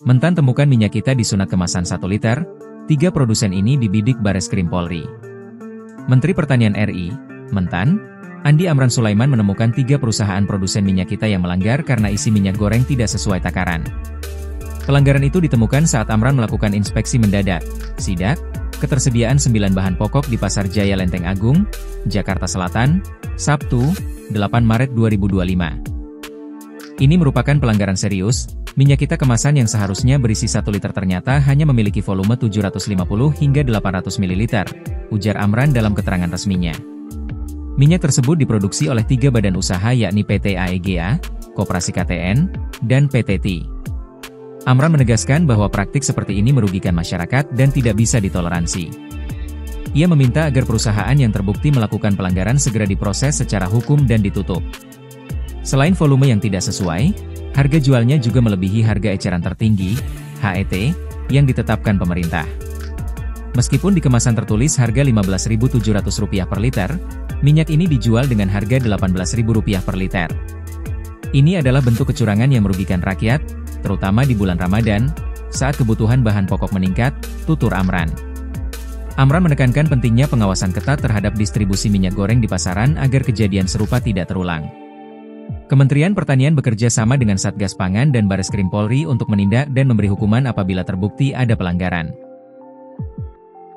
Mentan temukan minyak kita di sunat kemasan 1 liter, 3 produsen ini dibidik Bareskrim Polri. Menteri Pertanian RI, Mentan, Andi Amran Sulaiman menemukan 3 perusahaan produsen minyak kita yang melanggar karena isi minyak goreng tidak sesuai takaran. Pelanggaran itu ditemukan saat Amran melakukan inspeksi mendadak, sidak, ketersediaan 9 bahan pokok di Pasar Jaya Lenteng Agung, Jakarta Selatan, Sabtu, 8 Maret 2025. Ini merupakan pelanggaran serius, minyak kita kemasan yang seharusnya berisi 1 liter ternyata hanya memiliki volume 750 hingga 800 ml, ujar Amran dalam keterangan resminya. Minyak tersebut diproduksi oleh 3 badan usaha yakni PT AEGA, Koperasi KTN, dan PT TI. Amran menegaskan bahwa praktik seperti ini merugikan masyarakat dan tidak bisa ditoleransi. Ia meminta agar perusahaan yang terbukti melakukan pelanggaran segera diproses secara hukum dan ditutup. Selain volume yang tidak sesuai, harga jualnya juga melebihi harga eceran tertinggi, HET, yang ditetapkan pemerintah. Meskipun di kemasan tertulis harga Rp15.700 per liter, minyak ini dijual dengan harga Rp18.000 per liter. Ini adalah bentuk kecurangan yang merugikan rakyat, terutama di bulan Ramadan, saat kebutuhan bahan pokok meningkat, tutur Amran. Amran menekankan pentingnya pengawasan ketat terhadap distribusi minyak goreng di pasaran agar kejadian serupa tidak terulang. Kementerian Pertanian bekerja sama dengan Satgas Pangan dan Bareskrim Polri untuk menindak dan memberi hukuman apabila terbukti ada pelanggaran.